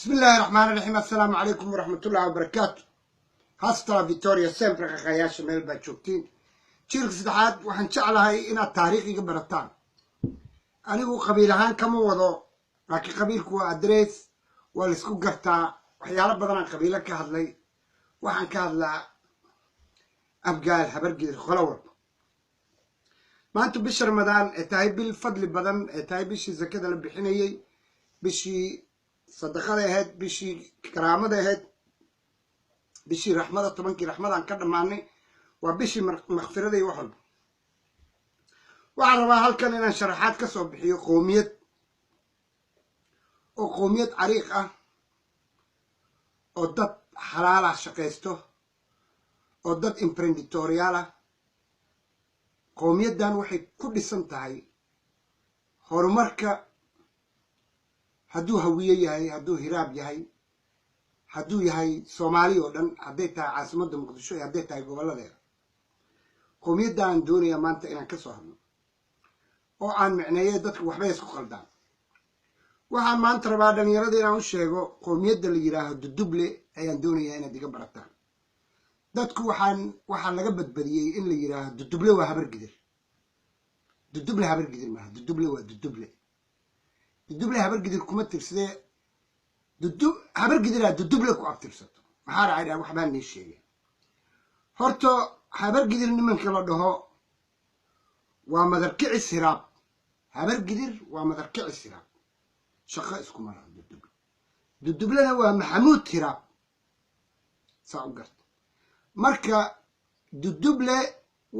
بسم الله الرحمن الرحيم. السلام عليكم ورحمة الله وبركاته. هاسترا فيتوريا سيمبر خياش ميل باتشوكتين شيرك سدحات وحن شعلها إن التاريخ يقبرتان أنا قبيلهان كم وضو لكن قبيلكو أدريس والسكو قرتا وحيالا بدنا قبيلة كهدلي وحن كهدلا أبقال هبرقي الخلور ما أنتو بش رمضان اتاي بالفضل بدن اتاي بشي زكاة لبحينيي بشي صدقة هاد بشي كرامة هاد بشي رحمة طبنكي رحمة عن كذا معني وبشي مغفرة دي وحل وعربا هل كان إن شرحات كسب بحيو قومية عريقة ودت حلالة شقيسته ودت إمبرنديتوريالة قومية دان وحي كل سنتهاي هرمركة هدو هوية يهي هدو هراب يهي هدو يهي سومالي ودن هديتها عاصمة مقدشو هديتها قبالة دير قومية دان دونيا مانتا إنا كسوهن oo aan micneeyay dadku waxba isku qaldaan waxaan maanta rabaa dhalinyarada inaan u sheego qoomiyadda la yiraahdo duduble ayaan doonayaa inaad iga barataan dadku waxaan laga badbadiyay in la yiraahdo duduble waa habargidir maaha duduble waa duduble habargidir kuma tirsadee habargidiraa duduble ku abtirsato maxaa dhacay waxbaan nii sheegay horta habargidir nimanka la dhaho waa madarkicis hiraab habargidir waa madarkicis hiraab shaqo isku mara dudublena waa maxamuud hiraab saa u garta marka duduble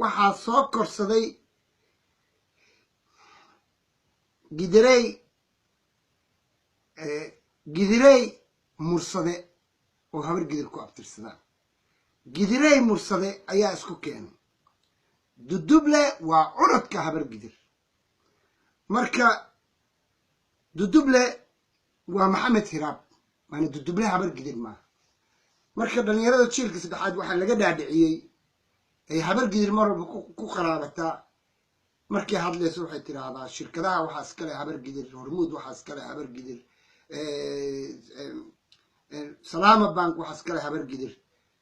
waxaa soo korsaday gidirey mursade oo habargidir ku abtirsadaan gidirey mursade ayaa isku keenay duduble waa curadka habargidir marka duduble waa maxamed hiraab waana duduble habargidir maaha marka dhalinyarada jiilka saddexaad waxaa laga dhaadhiciyey ay habargidir mar walba ku qaraabataa markay hadlayso waxay tiraahdaa shirkadaha waxaa iskale habargidir hormuud waxaa iskale habargidir salaama bank waxaa iskale habargidir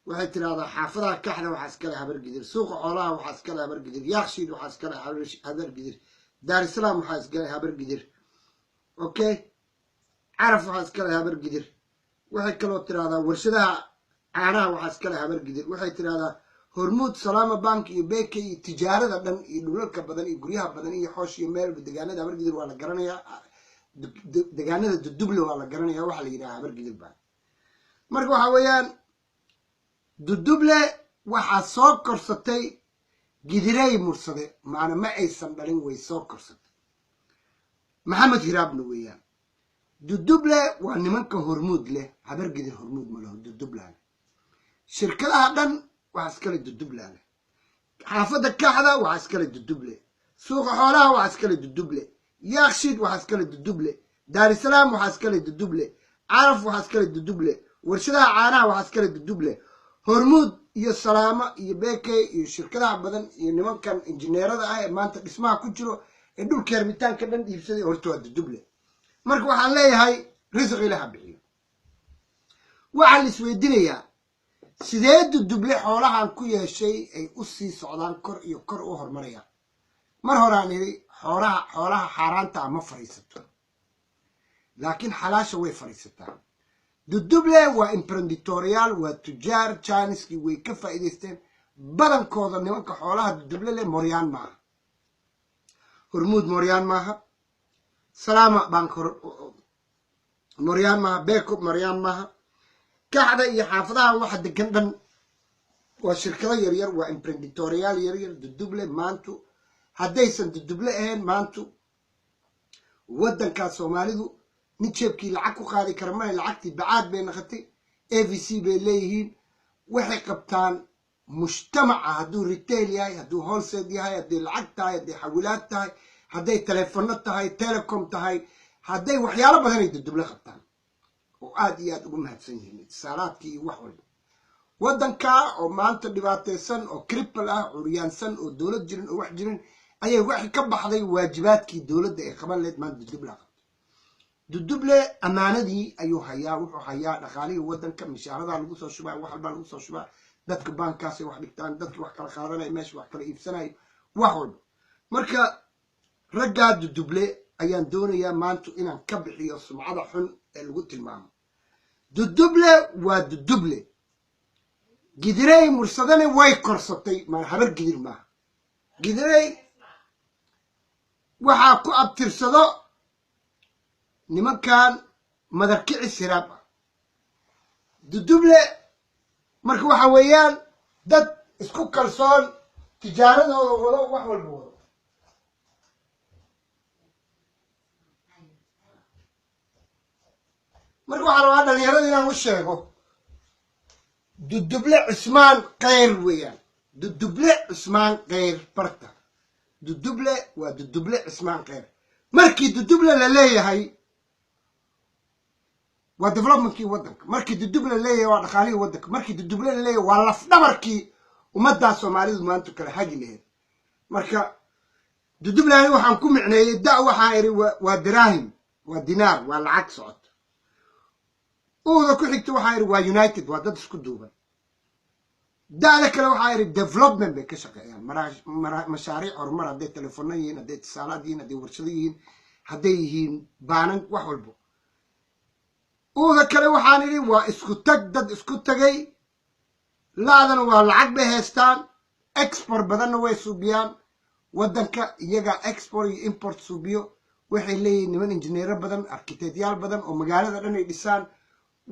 waxay tiraahdaa xaafadaha kaxda waxaa iskale habargidir suuqa xoolaha waxaa iskale habargidir yaakshiid waxaa iskale habargidir daarisalaam waxaa iskale habargidir okay caraf waxaa iskale habargidir waxay kaloo tiraahdaa warshadaha caanaha waxaa iskale habargidir waxay tiraahdaa hormuud salaama bank iyo beeke iyo tijaarada dhan iyo dhulalka badan iyo guryaha badan iyo xoosh iyo meelba degaanada habargidir waa la garanayaa degaanada duduble waa la garanayaa waxaa la yidhaha habargidir baa marka waxaa weeyaan duduble waxaa soo korsatay gidirey mursade maana ma aysan dhalin way soo korsatay maxamed hiraabna weeyaan duduble waa nimanka hormuud leh habargidir hormuud ma leho dudublaan shirkadaha dhan waxaa iskale dudublaan xaafadda kaxda waxaa iskale duduble suuqa xoolaha waxaa iskale duduble yaakshiid waxaa iskale duduble daarisalaam waxaa iskale duduble caraf waxaa iskale duduble warshadaha caanaha waxaa iskale duduble hormuud iyo salaamo iyo beeke iyo shirkadaha badan iyo nimankan injineerada ah ee maanta dhismaha ku jiro ee dhulka hermitaanka dhan dhiibsaday horta waa duduble marka waxaan leeyahay risiq ilaha bixiyo waxaa la isweydiinayaa sidee duduble xoolahan ku yeeshay ay u sii socdaan kor iyo kor u horumarayaan mar horaan idhi xoolaha xaaraanta ah ma fadhiisato laakiin xalaasha way fadhiisataa duduble waa imprenditorial waa tujaar janiskii way ka faa'iidaysteen badankooda nimanka xoolaha duduble leh moryaan maaha hormuud moryaan maaha salaama bank moryaan maaha beeko moryaan maaha kaxda iyo xaafadaha waxa degan dhan waa shirkado yaryar waa imprenditorial yaryar duduble maantu haddaysan duduble ahayn maantu waddankaas soomaalidu nin jeebkii lacag ku qaadi kara male lacagtii bacaad bay naqatay avc bay leeyihiin waxay qabtaan mujtamaca hadduu retail yahay hadduu wholesale yahay hadday lacag tahay hadday xawilaad tahay hadday telefono tahay telecom tahay hadday waxyaalo badan ay duduble qabtaan oo aad iyo aad ugu mahadsan yihiin itisaalaadkii iyo wax walba waddankaa oo maanta dhibaataysan oo cripple ah curyaansan oo dowlad jirin oo wax jirin ayay waxay ka baxday waajibaadkii dowladda ay qaban lahayd maanta duduble qabtay duduble amaanadii ayuu hayaa wuxuu hayaa dhaqaalihii waddanka mishaaradaa lagu soo shubaa wax walbaa lagu soo shubaa dadka baankaasay wax dhigtaan dadki wax kala qaadanaya meesha wax kala iibsanayo wax walba marka raggaa duduble ayaan doonayaa maanta inaan ka bixiyo sumcada xun ee lagu tilmaamo duduble waa duduble gidirey mursadane way korsatay ma habar gidir maaha gidirey waxaa ku abtirsado nimankan madarkici siraab ah duduble marka waxa weeyaan dad isku kalsoon tijaaradooda wado wax walba wado marka waxaa rabaa dhalinyarada inaan u sheego duduble cusmaan kheyr weeyaan duduble cusmaan kheyr barta duduble waa duduble cusmaan kheyr markii duduble la leeyahay waa developmentkii waddanka markii duduble la leeyahay waa dhaqaalihii waddanka markii duduble la leeyahay waa lafdhabarkii ummaddaa soomaalidu maanta kala hagi laheyd marka duduble ani waxaan ku micneeyey da' waxaan idhi waa diraahim waa dinaar waa lacag socoto uuda ku xigta waxaan idhi waa united waa dad isku duuban da'da kale waxaa idhi development bay ka shaqeeyaan mashaariic horumar hadday telefono yihiin hadday itisaalaad yihiin hadday warshado yihiin hadday yihiin baanan wax walbo uuda kale waxaan idhi waa isku tag dad isku tagay laadana waa lacag bay haystaan export badanna way suubiyaan waddanka iyagaa export iyo import suubiyo waxay leeyihiin niman injineero badan arkiteedyaal badan oo magaalada dhan ay dhisaan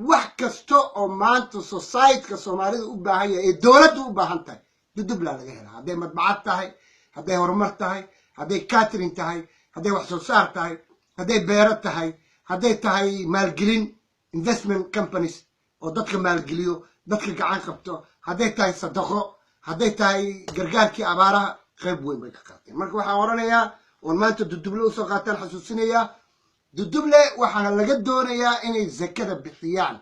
wax kasta oo maanta societyka soomaalida u baahan yahay ee dowladda u baahan tahay dudublaa laga helaa hadday madbacad tahay hadday horumar tahay hadday catering tahay hadday wax soo saar tahay hadday beero tahay hadday tahay maalgelin investment companies oo dadka maalgeliyo dadka gacan qabto hadday tahay sadaqo hadday tahay gargaarkii abaaraha qayb weyn bay ka qaateen marka waxaan oranayaa oon maanta duduble usoo qaataan xasuusinayaa duduble waxaa laga doonayaa inay zakada bixiyaan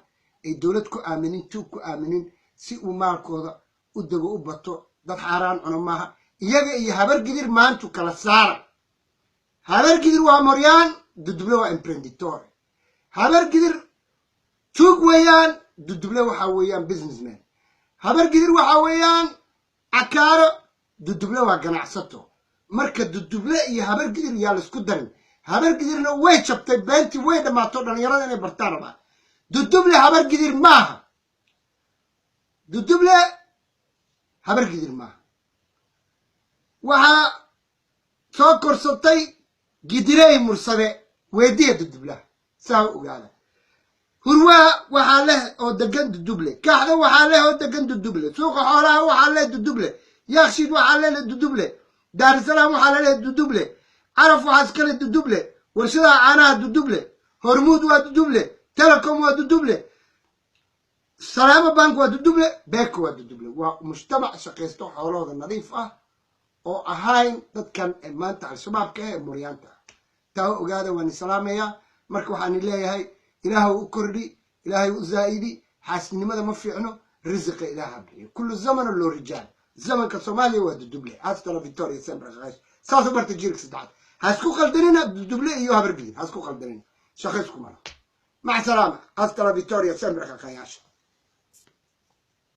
ay dowlad ku aaminin tuug ku aaminin si uu maalkooda u dego u bato dad xaaraan cuno maaha iyaga iyo habar gidir maantu kala saara habar gidir waa moryaan duduble waa emprenditore habar gidir tuug weeyaan duduble waxaa weeyaan businessman habar gidir waxaa weeyaan cakaaro duduble waa ganacsato marka duduble iyo habar gidir yaa laisku darin habar gidirna way jabtay beentii way dhammaato dhalinyarada inay bartaan rabaa duduble habar gidir maaha duduble habar gidir maaha waxaa soo korsatay gidirey mursade weediya dudublaha saa ogaada hurwaa waxaa leh oo degan duduble kaxda waxaa leh oo degan duduble suuqa xoolaha waxaa leh duduble yakshiid waxaa leh duduble daarisalaam waxaa leh duduble caraf waxaa iska leh duduble warshadaha caanaha duduble hormuud waa duduble telecom waa duduble salaama bank waa duduble beeko waa duduble waa mujtamac shaqaysto xoolahooda nadiif ah oo ahayn dadkan maanta al-shabaabka ee muryaanta ah taa ogaada waan islaamayaa marka waxaan leeyahay ilaahay u kordhi ilaahay u zaa'idi xaasidnimada ma fiicno risiqa ilaaha bixiyo kullu zamana loo rijaal zamanka soomaaliya waa duduble haastala victoria sempre shaqayso saas u barta jiirka saddexaad ha isku qaldanina duduble iyo habar gidir ha isku qaldanina shaqaysku mala mac salaama haastala victoria sempre shaqayaasha